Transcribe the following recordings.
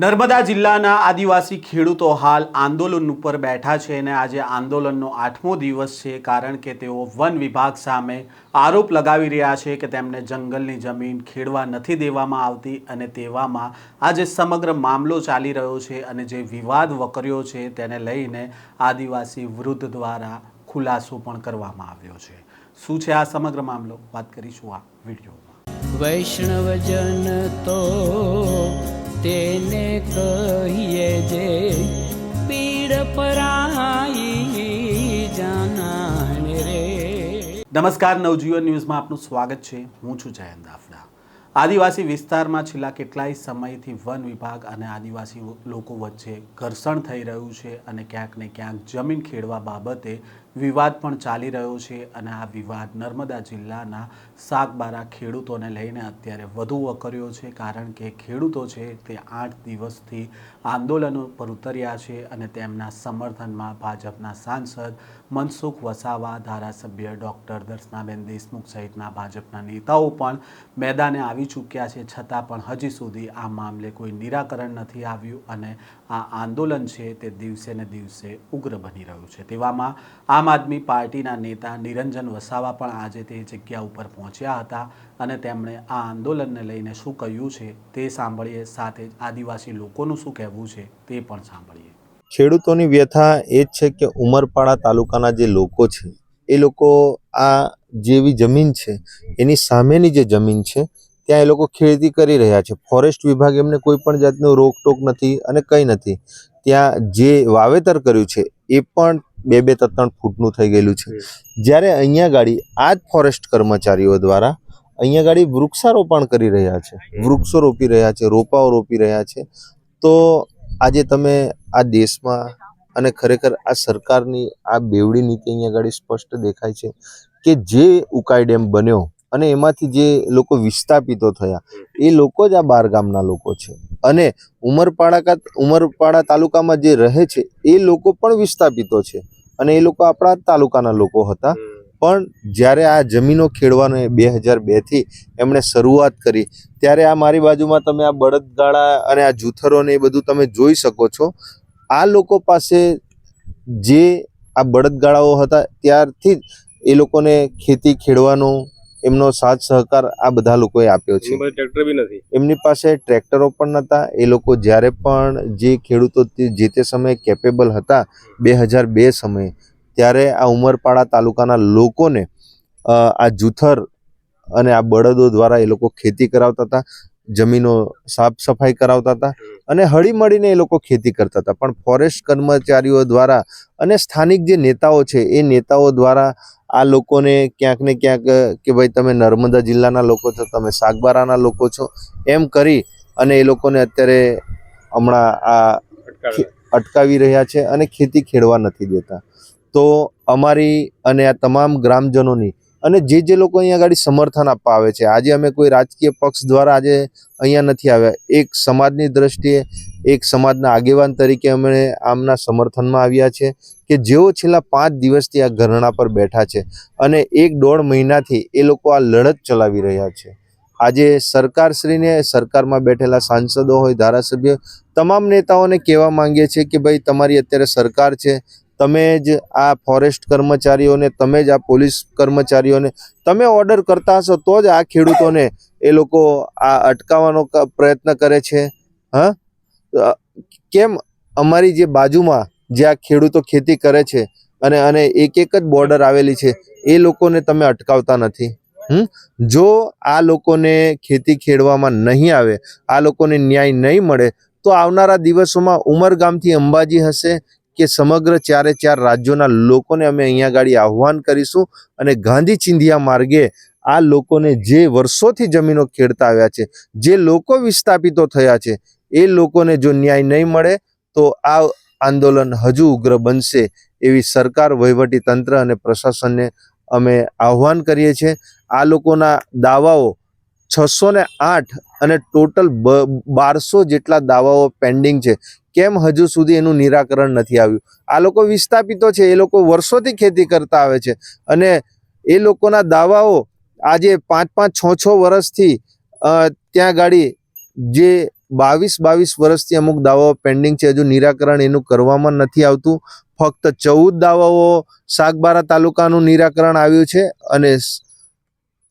નર્મદા જિલ્લાના આદિવાસી ખેડૂતો હાલ આંદોલન ઉપર બેઠા છે અને આજે આંદોલનનો 8મો દિવસ છે, કારણ કે તેઓ વન વિભાગ સામે આરોપ લગાવી રહ્યા છે કે તેમને જંગલની જમીન ખેડવા નથી દેવામાં આવતી અને તેવામાં આજે સમગ્ર મામલો ચાલી રહ્યો છે અને જે વિવાદ વકર્યો છે તેને લઈને આદિવાસી વૃદ્ધ દ્વારા ખુલાસો પણ કરવામાં આવ્યો છે। શું છે આ સમગ્ર મામલો, વાત કરીશું આ વિડીયોમાં। વૈષ્ણવજન તો તેને કહીએ જે પીડ પરાઈ જાનાને રે। નમસ્કાર, નવજીવન ન્યૂઝમાં આપનું સ્વાગત છે। હું છું જયંત દાફડા। આદિવાસી વિસ્તારમાં છેલ્લા કેટલાય સમયથી વન વિભાગ અને આદિવાસી લોકો વચ્ચે ઘર્ષણ થઈ રહ્યું છે અને ક્યાંક ને ક્યાંક જમીન ખેડવા બાબતે વિવાદ પણ ચાલી રહ્યો છે અને આ વિવાદ નર્મદા જિલ્લાના સાગબારા ખેડૂતોને લઈને અત્યારે વધુ વકર્યો છે, કારણ કે ખેડૂતો છે તે 8 દિવસથી આંદોલનો પર ઉતર્યા છે અને તેમના સમર્થનમાં ભાજપના સાંસદ મનસુખ વસાવા, ધારાસભ્ય ડૉક્ટર દર્શનાબેન દેશમુખ સહિતના ભાજપના નેતાઓ પણ મેદાને આવી ચૂક્યા છે, છતાં પણ હજી સુધી આ મામલે કોઈ નિરાકરણ નથી આવ્યું અને આ આંદોલન છે તે દિવસે ને દિવસે ઉગ્ર બની રહ્યું છે। તેવામાં આમ આદમી પાર્ટીના નેતા નિરંજન વસાવા પણ આજે તે જગ્યા ઉપર પહોંચ્યા હતા અને તેમણે આ આંદોલનને લઈને શું કહ્યું છે તે સાંભળીએ, સાથે જ આદિવાસી લોકોનું શું કહેવું છે તે પણ સાંભળીએ। ખેડૂતોની વ્યથા એ જ છે કે ઉમરપાડા તાલુકાના જે લોકો છે એ લોકો આ જેવી જમીન છે એની સામેની જે જમીન છે ત્યાં એ લોકો ખેતી કરી રહ્યા છે। ફોરેસ્ટ વિભાગ એમને કોઈ પણ જાતનો રોકટોક નથી અને કંઈ નથી। ત્યાં જે વાવેતર કર્યું છે એ પણ 2-3 ફૂટનું થઈ ગયેલું છે, જ્યારે અહીંયા ગાડી આ જ ફોરેસ્ટ કર્મચારીઓ દ્વારા અહીંયા ગાડી વૃક્ષારોપણ કરી રહ્યા છે, વૃક્ષો રોપી રહ્યા છે, રોપાઓ રોપી રહ્યા છે। તો આજે તમે આ દેશમાં અને ખરેખર આ સરકારની આ બેવડી નીતિ અહીંયા ગાડી સ્પષ્ટ દેખાય છે કે જે ઉકાઈ ડેમ બન્યો અને એમાંથી જે લોકો વિસ્થાપિતો થયા એ લોકો જ આ 12 ગામના લોકો છે અને ઉમરપાડા તાલુકામાં જે રહે છે એ લોકો પણ વિસ્થાપિતો છે અને એ લોકો આપણા તાલુકાના લોકો હતા। પણ જ્યારે આ જમીનો ખેડવાનો 2002થી એમણે શરૂઆત કરી ત્યારે આ મારી બાજુમાં તમે આ બળદગાડા અને આ જૂથરોને એ બધું તમે જોઈ શકો છો। આ લોકો પાસે જે આ બળદગાડાઓ હતા ત્યારથી જ એ લોકોને ખેતી ખેડવાનો એમનો સાથ સહકાર આ બધા લોકોએ આપ્યો છે। ટ્રેક્ટર બી નથી, એમની પાસે ટ્રેક્ટરો પણ નહોતા। એ લોકો જ્યારે પણ જે ખેડૂતો જે તે સમયે કેપેબલ હતા 2002 સમયે, ત્યારે આ ઉમરપાડા તાલુકાના લોકોને આ જૂથર અને આ બળદો દ્વારા એ લોકો ખેતી કરાવતા હતા, જમીનો સાફ સફાઈ કરાવતા હતા અને હળી મળીને એ લોકો ખેતી કરતા હતા। પણ ફોરેસ્ટ કર્મચારીઓ દ્વારા અને સ્થાનિક જે નેતાઓ છે એ નેતાઓ દ્વારા આ લોકોને ક્યાંક ને ક્યાંક કે ભાઈ તમે નર્મદા જિલ્લાના લોકો છો, તમે સાગબારાના લોકો છો એમ કરી અને એ લોકોને અત્યારે હમણાં આ અટકાવી રહ્યા છે અને ખેતી ખેડવા નથી દેતા। તો અમારી અને આ તમામ ગ્રામજનોની અને જે લોકો અહીંયા આગળ સમર્થન આપવા આવે છે, આજે અમે કોઈ રાજકીય પક્ષ દ્વારા આજે અહીંયા નથી આવ્યા, એક સમાજની દ્રષ્ટિએ એક સમાજના આગેવાન તરીકે અમે આમના સમર્થનમાં આવ્યા છે કે જેઓ છેલ્લા 5 દિવસથી આ ધરણા પર બેઠા છે અને 1-1.5 મહિનાથી એ લોકો આ લડત ચલાવી રહ્યા છે। આજે સરકારશ્રીને, સરકારમાં બેઠેલા સાંસદો હોય, ધારાસભ્ય, તમામ નેતાઓને કહેવા માંગીએ છીએ કે ભાઈ તમારી અત્યારે સરકાર છે, તમે જ આ ફોરેસ્ટ કર્મચારીઓને, તમે જ આ પોલીસ કર્મચારીઓને તમે ઓર્ડર કરતા હશો તો જ આ ખેડૂતોને એ લોકો આ અટકાવવાનો પ્રયત્ન કરે છે। કેમ અમારી જે બાજુમાં જે આ ખેડૂતો ખેતી કરે છે અને એક જ બોર્ડર આવેલી છે એ લોકોને તમે અટકાવતા નથી? જો આ લોકોને ખેતી ખેડવામાં નહીં આવે, આ લોકોને ન્યાય નહીં મળે તો આવનારા દિવસોમાં ઉમરગામથી અંબાજી હશે કે સમગ્ર 4 રાજ્યોના લોકોને અમે અહીંયા ગાડી આહ્વાન કરીશું અને ગાંધી ચિંધિયા માર્ગે આ લોકોને જે વર્ષોથી જમીનો ખેડતા આવ્યા છે, જે લોકો વિસ્થાપિતો થયા છે, એ લોકોને જો ન્યાય નહીં મળે તો આ આંદોલન હજુ ઉગ્ર બનશે એવી સરકાર, વહીવટી તંત્ર અને પ્રશાસનને અમે આહ્વાન કરીએ છીએ। આ લોકોના દાવાઓ 608 અને ટોટલ 1200 જેટલા દાવાઓ પેન્ડિંગ છે, કેમ હજુ સુધી એનું નિરાકરણ નથી આવ્યું? આ લોકો વિસ્થાપિતો છે, એ લોકો વર્ષોથી ખેતી કરતા આવે છે અને એ લોકોના દાવાઓ આજે 5-5, 6-6 વર્ષથી ત્યાં ગાડી જે બાવીસ વર્ષથી અમુક દાવાઓ પેન્ડિંગ છે, હજુ નિરાકરણ એનું કરવામાં નથી આવતું. ફક્ત 14 દાવાઓ સાગબારા તાલુકાનું નિરાકરણ આવ્યું છે અને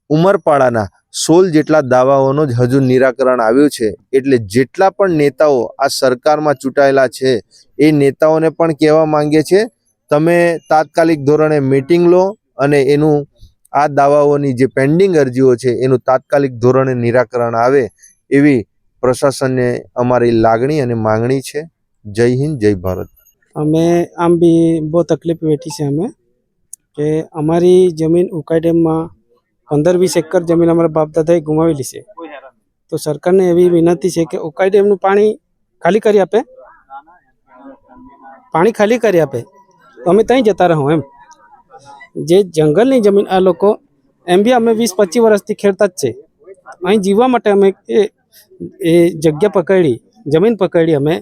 ઉમરપાડાના 16 જેટલા દાવાઓનું જ હજુ નિરાકરણ આવ્યું છે. એટલે જેટલા પણ નેતાઓ આ સરકારમાં ચૂંટાયેલા છે એ નેતાઓને પણ કહેવા માંગે છે, તમે તાત્કાલિક ધોરણે મીટિંગ લો અને એનું આ દાવાઓની જે પેન્ડિંગ અરજીઓ છે એનું તાત્કાલિક ધોરણે નિરાકરણ આવે એવી પ્રશાસનને અમારી લાગણી અને માંગણી છે. જય હિન્દ, જય ભારત. हमें आम भी बहुत तकलीफ बैठी से हमें कि हमारी जमीन उकाई डैम में 15-20 एकड़ जमीन हमारे बाप दादाए गुमावेली છે. તો સરકારને એવી વિનંતી છે કે ઉકાઈ ડેમનું પાણી ખાલી કરી આપે, તો અમે ત્યાં જતા રહો એમ. જે જંગલની જમીન આ લોકો એમ બી અમે 20-25 વર્ષથી ખેડતા જ છે. અહીં જીવવા માટે અમે એ જગ્યા પકડી, જમીન પકડી અમે,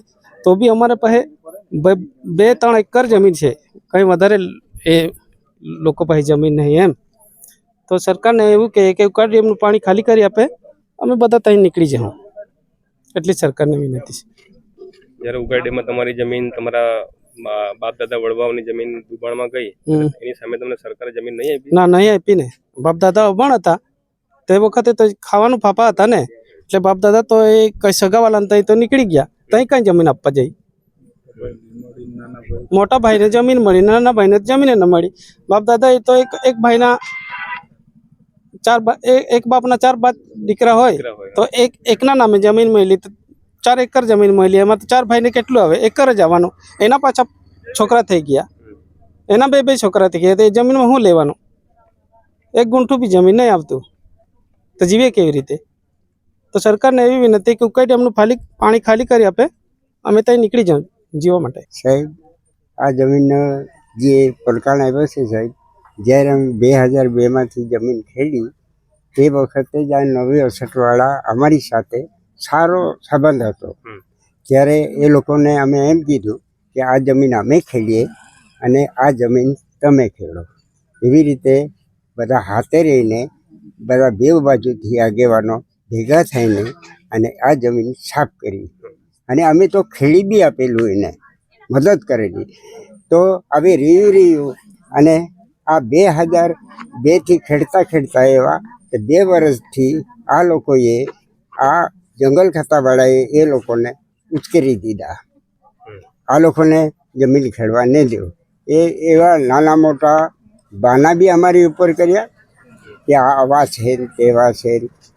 તો બી અમારા પાસે 2-3 એકર જમીન છે, કંઈ વધારે એ લોકો પાસે જમીન નહીં એમ. તો સરકારને એવું કહે કે ઉકાઈ ડેમનું પાણી ખાલી કરી આપે, અમે બધા ત્યાં નીકળી જાઉં, એટલી સરકારને વિનંતી છે. જ્યારે ઉકાઈ ડેમમાં તમારી જમીન, તમારા બાપ દાદા વડવાઓની જમીન દુબાણમાં ગઈ, એની સામે તમને સરકારે જમીન નહીં આપી? ના, નહીં આપી ને. બાપ દાદા અભણ હતા તે વખતે તો ખાવાનું ફાફા હતા ને, એટલે બાપ દાદા તો એ કઈ સગાવાલા ત્યાં તો નીકળી ગયા, ત્યાં કઈ જમીન આપવા જઈ. મોટા ભાઈને જમીન મળી, નાના ભાઈને જમીન ન મળી. બાપ દાદા એ તો એક ભાઈના એક બાપના 4 દીકરા હોય તો એકના નામે જમીન મળી, તો 4 એકર જમીન મળી. એમાં તો 4 ભાઈને કેટલું આવે? એકર જ આવવાનું. એના પાછા છોકરા થઈ ગયા, એના 2 છોકરા થઈ ગયા, તો એ જમીનમાં શું લેવાનું? 1 ગુંઠું બી જમીન નહીં આવતું, તો જીવે કેવી રીતે? તો સરકારને એવી વિનંતી કે ઉકાઈ ડેમનું પાણી ખાલી કરી આપે, અમે ત્યાં નીકળી જાઉં જીવવા માટે. સાહેબ, આ જમીનનો જે પડકાર આવ્યો છે સાહેબ, જ્યારે અમે 2002માંથી જમીન ખેડી તે વખતે જ આ નવી અસટવાળા અમારી સાથે સારો સંબંધ હતો. ત્યારે એ લોકોને અમે એમ કીધું કે આ જમીન અમે ખેડીએ અને આ જમીન તમે ખેડો. એવી રીતે બધા હાથે રહીને બધા 2 બાજુથી આગેવાનો ભેગા થઈને અને આ જમીન સાફ કરી. અને અમે તો ખેડી બી આપેલું, એને મદદ કરેલી. તો હવે રહ્યું અને આ 2002થી ખેડતા એવા 2 વર્ષથી આ લોકોએ, આ જંગલ ખાતાવાળાએ એ લોકોને ઉશ્કેરી દીધા. આ લોકોને જમીન ખેડવા નહીં દેવું. એવા નાના મોટા બાના બી અમારી ઉપર કર્યા કે આવા છે તેવા છે,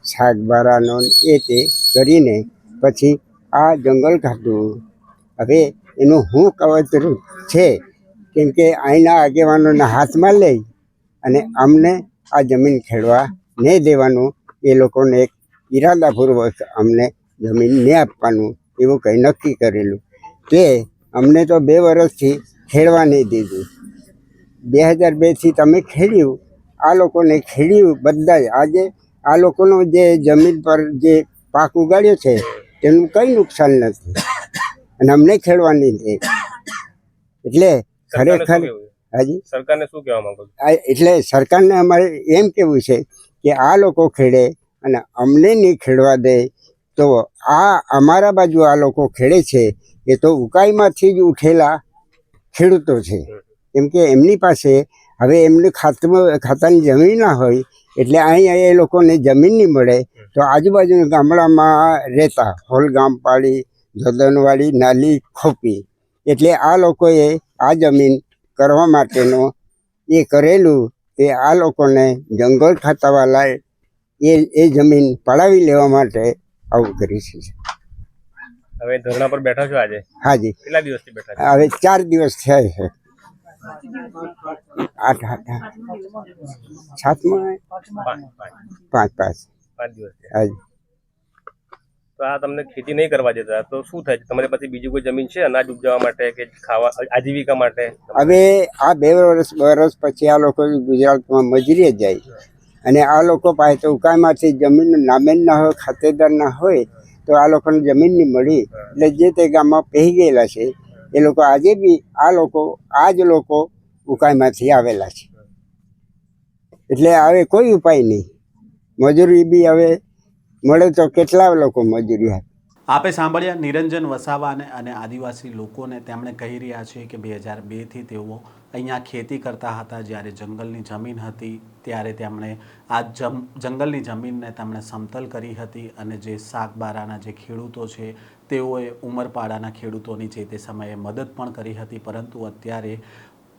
શાકબારાનો એ તે કરીને પછી આ જંગલ ખાતું હવે એનું શું કાવતરું છે, કેમ કે અહીંના આગેવાનોના હાથમાં લઈ અને અમને આ જમીન ખેડવા નહીં દેવાનું, એ લોકોને એક ઈરાદાપૂર્વક અમને જમીન નહીં આપવાનું એવું કંઈ નક્કી કરેલું. તે અમને તો 2 વર્ષથી ખેડવા નહીં દીધું. 2002થી તમે ખેડ્યું, આ લોકોને ખેડ્યું બધા જ. આજે આ લોકોનો જે જમીન પર જે પાક ઉગાડ્યો છે તેનું કંઈ નુકસાન નથી અને અમને ખેડવા નહીં દે. એટલે ખરેખર હાજી સરકારને શું કહેવા માંગો છો? એટલે સરકારને અમારે એમ કહેવું છે કે આ લોકો ખેડે અને અમને નહીં ખેડવા દે. તો આ અમારા બાજુ આ લોકો ખેડે છે એ તો ઉકાઈમાંથી જ ઉઠેલા ખેડૂતો છે, કેમ કે એમની પાસે હવે એમની ખાતાની જમીન ના હોય એટલે અહીં એ લોકોને જમીન નહીં મળે. તો આજુબાજુના ગામડામાં રહેતા હોલગામ પાડી, જોદનવાડી, નાલી, ખોપી, એટલે આ લોકોએ આ જમીન કરવા માટેનો એ કરેલું. તે આ લોકોને જંગલ ખાતાવાળાએ એ જમીન પડાવી લેવા માટે આવું કર્યું છે. હવે ધરણા પર બેઠા છો આજે? હાજી. કેટલા દિવસથી બેઠા છો? હવે 4 દિવસ થયા છે. 8 7 5 દિવસ. હાજી. તો આ તમને ખેતી નહીં કરવા દેતા તો શું થાય છે? તમારી પાસે બીજી કોઈ જમીન છે અનાજ ઉપજાવવા માટે કે ખાવા આજીવિકા માટે? હવે આ 2 વર્ષ પછી આ લોકો ગુજરાતમાં મજૂરીએ જાય અને આ લોકો પાસે તો ઉકાઈમાંથી જમીન નામે ના હોય, ખાતેદાર ના હોય, તો આ લોકોને જમીન નહીં મળી. એટલે જે તે ગામમાં પહેરી ગયેલા છે એ લોકો આજે બી આ જ લોકો ઉકાઈમાંથી આવેલા છે. એટલે હવે કોઈ ઉપાય નહીં. મજૂરી બી હવે મળે તો કેટલા લોકો મજૂરી આપે. આપે સાંભળ્યા નિરંજન વસાવાને અને આદિવાસી લોકોને. તેમણે કહી રહ્યા છે કે 2002થી તેઓ અહીંયા ખેતી કરતા હતા. જ્યારે જંગલની જમીન હતી ત્યારે તેમણે આ જંગલની જમીનને તેમણે સમતલ કરી હતી અને જે શાકબારાના જે ખેડૂતો છે તેઓએ ઉમરપાડાના ખેડૂતોની જે તે સમયે મદદ પણ કરી હતી. પરંતુ અત્યારે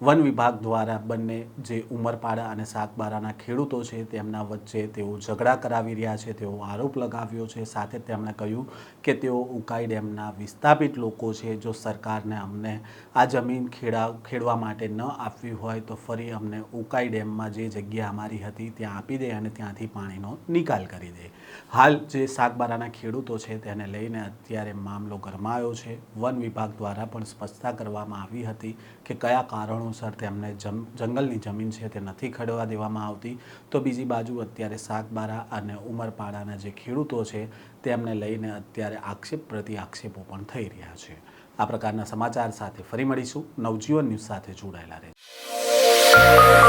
વન વિભાગ દ્વારા બંને જે ઉમરપાડા અને શાકબારાના ખેડૂતો છે તેમના વચ્ચે તેઓ ઝઘડા કરાવી રહ્યા છે તેવો આરોપ લગાવ્યો છે. સાથે તેમણે કહ્યું કે તેઓ ઉકાઈ ડેમના વિસ્થાપિત લોકો છે. જો સરકારને અમને આ જમીન ખેડવા માટે ન આપવી હોય તો ફરી અમને ઉકાઈ ડેમમાં જે જગ્યા અમારી હતી ત્યાં આપી દે અને ત્યાંથી પાણીનો નિકાલ કરી દે. હાલ જે શાકબારાના ખેડૂતો છે તેને લઈને અત્યારે મામલો ગરમાયો છે. વન વિભાગ દ્વારા પણ સ્પષ્ટતા કરવામાં આવી હતી કે કયા કારણોસર તેમને જંગલની જમીન છે તે નથી ખેડવા દેવામાં આવતી. તો બીજી બાજુ અત્યારે શાકબારા અને ઉમરપાડાના જે ખેડૂતો છે તેમને લઈને અત્યારે આક્ષેપ પ્રતિ આક્ષેપો પણ થઈ રહ્યા છે. આ પ્રકારના સમાચાર સાથે ફરી મળીશું. નવજીવન ન્યૂઝ સાથે જોડાયેલા રહેજો.